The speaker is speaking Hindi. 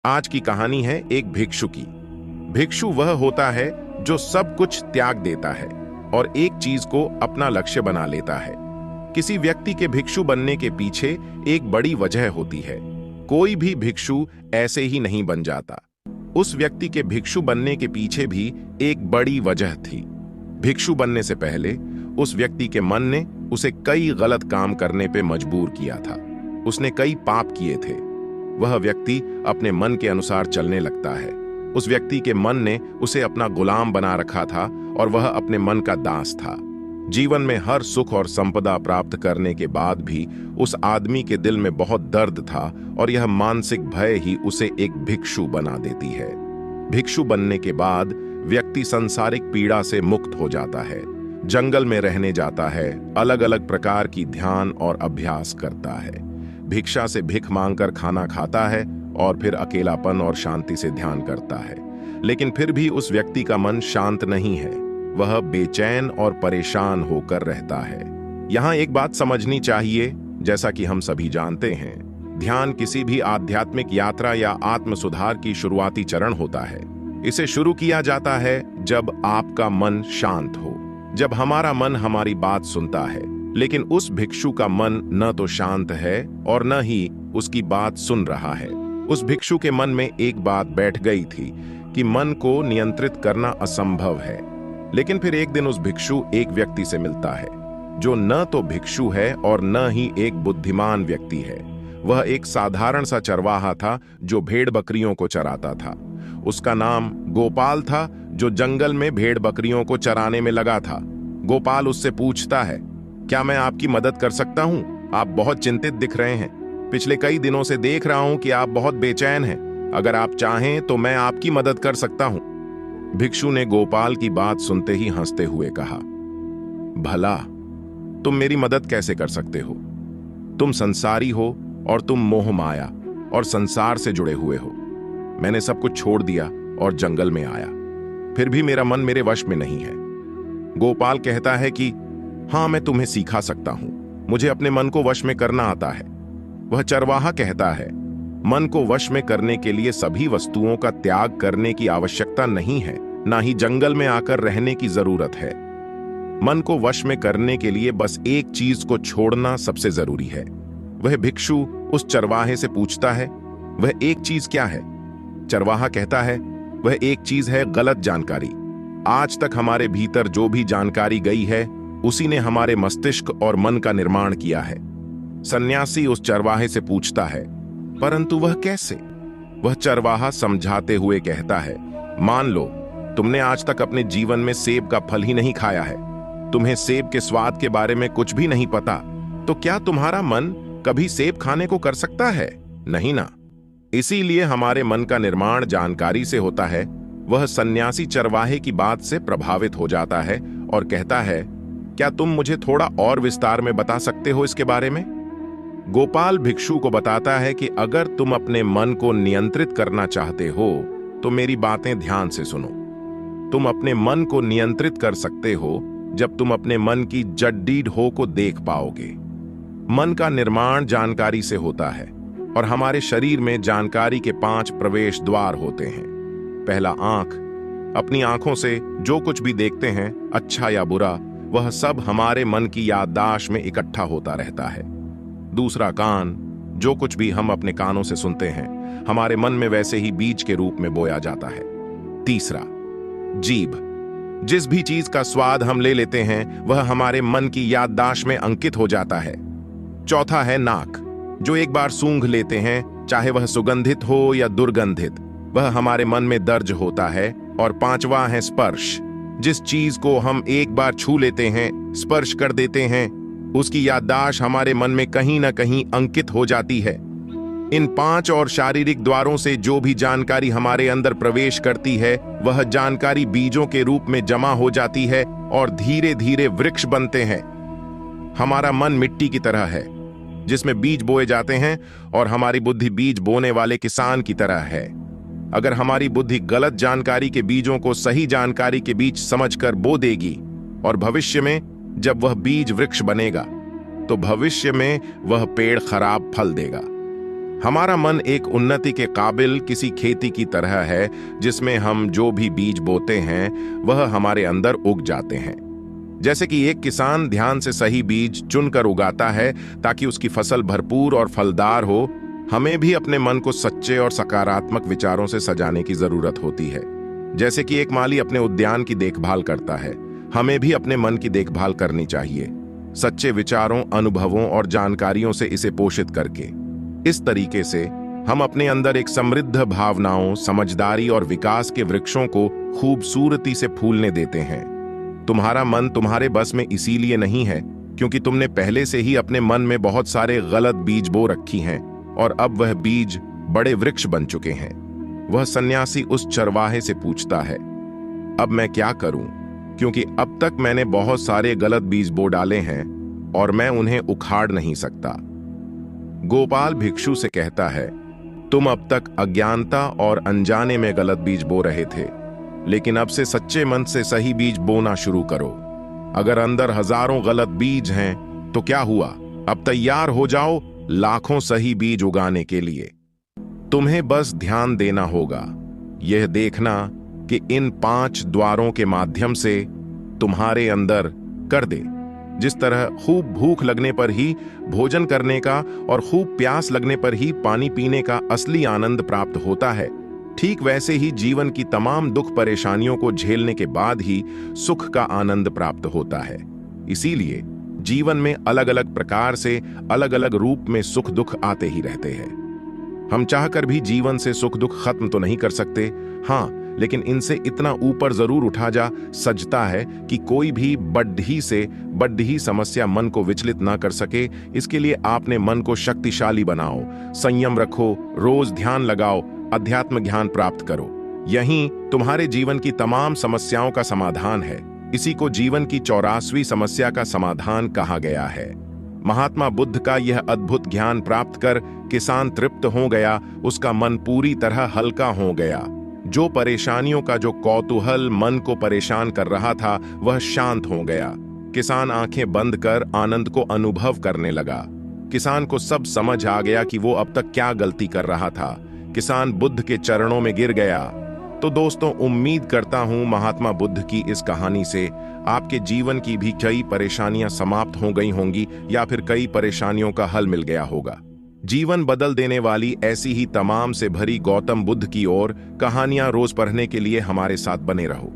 आज की कहानी है एक भिक्षु की। भिक्षु वह होता है जो सब कुछ त्याग देता है और एक चीज को अपना लक्ष्य बना लेता है। किसी व्यक्ति के भिक्षु बनने के पीछे एक बड़ी वजह होती है। कोई भी भिक्षु ऐसे ही नहीं बन जाता। उस व्यक्ति के भिक्षु बनने के पीछे भी एक बड़ी वजह थी। भिक्षु बनने से पहले उस व्यक्ति के मन ने उसे कई गलत काम करने पे मजबूर किया था। उसने कई पाप किए थे। वह व्यक्ति अपने मन के अनुसार चलने लगता है। उस व्यक्ति के मन ने उसे अपना गुलाम बना रखा था और वह अपने मन का दास था। जीवन में हर सुख और संपदा प्राप्त करने के बाद भी उस आदमी के दिल में बहुत दर्द था और यह मानसिक भय ही उसे एक भिक्षु बना देती है। भिक्षु बनने के बाद व्यक्ति सांसारिक पीड़ा से मुक्त हो जाता है, जंगल में रहने जाता है, अलग अलग प्रकार की ध्यान और अभ्यास करता है, भिक्षा से भिख मांगकर खाना खाता है और फिर अकेलापन और शांति से ध्यान करता है। लेकिन फिर भी उस व्यक्ति का मन शांत नहीं है। वह बेचैन और परेशान होकर रहता है। यहाँ एक बात समझनी चाहिए, जैसा कि हम सभी जानते हैं, ध्यान किसी भी आध्यात्मिक यात्रा या आत्म सुधार की शुरुआती चरण होता है। इसे शुरू किया जाता है जब आपका मन शांत हो, जब हमारा मन हमारी बात सुनता है। लेकिन उस भिक्षु का मन न तो शांत है और न ही उसकी बात सुन रहा है। उस भिक्षु के मन में एक बात बैठ गई थी कि मन को नियंत्रित करना असंभव है। लेकिन फिर एक दिन उस भिक्षु एक व्यक्ति से मिलता है जो न तो भिक्षु है और न ही एक बुद्धिमान व्यक्ति है। वह एक साधारण सा चरवाहा था जो भेड़ बकरियों को चराता था। उसका नाम गोपाल था, जो जंगल में भेड़ बकरियों को चराने में लगा था। गोपाल उससे पूछता है, क्या मैं आपकी मदद कर सकता हूं? आप बहुत चिंतित दिख रहे हैं। पिछले कई दिनों से देख रहा हूं कि आप बहुत बेचैन हैं। अगर आप चाहें तो मैं आपकी मदद कर सकता हूं। भिक्षु ने गोपाल की बात सुनते ही हंसते हुए कहा, भला तुम मेरी मदद कैसे कर सकते हो? तुम संसारी हो और तुम मोह माया और संसार से जुड़े हुए हो। मैंने सब कुछ छोड़ दिया और जंगल में आया, फिर भी मेरा मन मेरे वश में नहीं है। गोपाल कहता है कि हाँ, मैं तुम्हें सिखा सकता हूं। मुझे अपने मन को वश में करना आता है। वह चरवाहा कहता है, मन को वश में करने के लिए सभी वस्तुओं का त्याग करने की आवश्यकता नहीं है, ना ही जंगल में आकर रहने की जरूरत है। मन को वश में करने के लिए बस एक चीज को छोड़ना सबसे जरूरी है। वह भिक्षु उस चरवाहे से पूछता है, वह एक चीज क्या है? चरवाहा कहता है, वह एक चीज है गलत जानकारी। आज तक हमारे भीतर जो भी जानकारी गई है उसी ने हमारे मस्तिष्क और मन का निर्माण किया है। सन्यासी उस चरवाहे से पूछता है, परंतु वह कैसे? वह चरवाहा समझाते हुए कहता है, मान लो तुमने आज तक अपने जीवन में सेब का फल ही नहीं खाया है, तुम्हें सेब के स्वाद के बारे में कुछ भी नहीं पता, तो क्या तुम्हारा मन कभी सेब खाने को कर सकता है? नहीं ना। इसीलिए हमारे मन का निर्माण जानकारी से होता है। वह सन्यासी चरवाहे की बात से प्रभावित हो जाता है और कहता है, क्या तुम मुझे थोड़ा और विस्तार में बता सकते हो इसके बारे में? गोपाल भिक्षु को बताता है कि अगर तुम अपने मन को नियंत्रित करना चाहते हो तो मेरी बातें ध्यान से सुनो। तुम अपने मन को नियंत्रित कर सकते हो जब तुम अपने मन की जड्डीड हो को देख पाओगे। मन का निर्माण जानकारी से होता है और हमारे शरीर में जानकारी के 5 प्रवेश द्वार होते हैं। पहला, आंख। अपनी आंखों से जो कुछ भी देखते हैं, अच्छा या बुरा, वह सब हमारे मन की याददाश्त में इकट्ठा होता रहता है। दूसरा, कान। जो कुछ भी हम अपने कानों से सुनते हैं हमारे मन में वैसे ही बीज के रूप में बोया जाता है। तीसरा, जीभ। जिस भी चीज का स्वाद हम ले लेते हैं वह हमारे मन की याददाश्त में अंकित हो जाता है। चौथा है नाक। जो एक बार सूंघ लेते हैं, चाहे वह सुगंधित हो या दुर्गंधित, वह हमारे मन में दर्ज होता है। और पांचवा है स्पर्श। जिस चीज को हम एक बार छू लेते हैं, स्पर्श कर देते हैं, उसकी याददाश्त हमारे मन में कहीं ना कहीं अंकित हो जाती है। इन 5 और शारीरिक द्वारों से जो भी जानकारी हमारे अंदर प्रवेश करती है वह जानकारी बीजों के रूप में जमा हो जाती है और धीरे धीरे वृक्ष बनते हैं। हमारा मन मिट्टी की तरह है जिसमें बीज बोए जाते हैं और हमारी बुद्धि बीज बोने वाले किसान की तरह है। अगर हमारी बुद्धि गलत जानकारी के बीजों को सही जानकारी के बीच समझकर बो देगी और भविष्य में जब वह बीज वृक्ष बनेगा तो भविष्य में वह पेड़ खराब फल देगा। हमारा मन एक उन्नति के काबिल किसी खेती की तरह है जिसमें हम जो भी बीज बोते हैं वह हमारे अंदर उग जाते हैं। जैसे कि एक किसान ध्यान से सही बीज चुनकर उगाता है ताकि उसकी फसल भरपूर और फलदार हो, हमें भी अपने मन को सच्चे और सकारात्मक विचारों से सजाने की जरूरत होती है। जैसे कि एक माली अपने उद्यान की देखभाल करता है, हमें भी अपने मन की देखभाल करनी चाहिए, सच्चे विचारों, अनुभवों और जानकारियों से इसे पोषित करके। इस तरीके से हम अपने अंदर एक समृद्ध भावनाओं, समझदारी और विकास के वृक्षों को खूबसूरती से फूलने देते हैं। तुम्हारा मन तुम्हारे बस में इसीलिए नहीं है क्योंकि तुमने पहले से ही अपने मन में बहुत सारे गलत बीज बो रखी हैं और अब वह बीज बड़े वृक्ष बन चुके हैं। वह सन्यासी उस चरवाहे से पूछता है, अब मैं क्या करूं, क्योंकि अब तक मैंने बहुत सारे गलत बीज बो डाले हैं और मैं उन्हें उखाड़ नहीं सकता। गोपाल भिक्षु से कहता है, तुम अब तक अज्ञानता और अनजाने में गलत बीज बो रहे थे, लेकिन अब से सच्चे मन से सही बीज बोना शुरू करो। अगर अंदर हजारों गलत बीज हैं तो क्या हुआ, अब तैयार हो जाओ लाखों सही बीज उगाने के लिए। तुम्हें बस ध्यान देना होगा, यह देखना कि इन 5 द्वारों के माध्यम से तुम्हारे अंदर कर दे। जिस तरह खूब भूख लगने पर ही भोजन करने का और खूब प्यास लगने पर ही पानी पीने का असली आनंद प्राप्त होता है, ठीक वैसे ही जीवन की तमाम दुख परेशानियों को झेलने के बाद ही सुख का आनंद प्राप्त होता है। इसीलिए जीवन में अलग अलग प्रकार से अलग अलग रूप में सुख दुख आते ही रहते हैं। हम चाहकर भी जीवन से सुख दुख खत्म तो नहीं कर सकते, हाँ, लेकिन इनसे इतना ऊपर जरूर उठा जा सजता है कि कोई भी बड्ढी ही समस्या मन को विचलित ना कर सके। इसके लिए आपने मन को शक्तिशाली बनाओ, संयम रखो, रोज ध्यान लगाओ, अध्यात्म ज्ञान प्राप्त करो। यही तुम्हारे जीवन की तमाम समस्याओं का समाधान है। इसी को जीवन की 84वीं समस्या का समाधान कहा गया है। महात्मा बुद्ध का यह अद्भुत ज्ञान प्राप्त कर किसान तृप्त हो गया, उसका मन पूरी तरह हल्का हो गया। जो परेशानियों का जो कौतूहल मन को परेशान कर रहा था वह शांत हो गया। किसान आंखें बंद कर आनंद को अनुभव करने लगा। किसान को सब समझ आ गया कि वो अब तक क्या गलती कर रहा था। किसान बुद्ध के चरणों में गिर गया। तो दोस्तों, उम्मीद करता हूं महात्मा बुद्ध की इस कहानी से आपके जीवन की भी कई परेशानियां समाप्त हो गई होंगी या फिर कई परेशानियों का हल मिल गया होगा। जीवन बदल देने वाली ऐसी ही तमाम से भरी गौतम बुद्ध की ओर कहानियां रोज पढ़ने के लिए हमारे साथ बने रहो।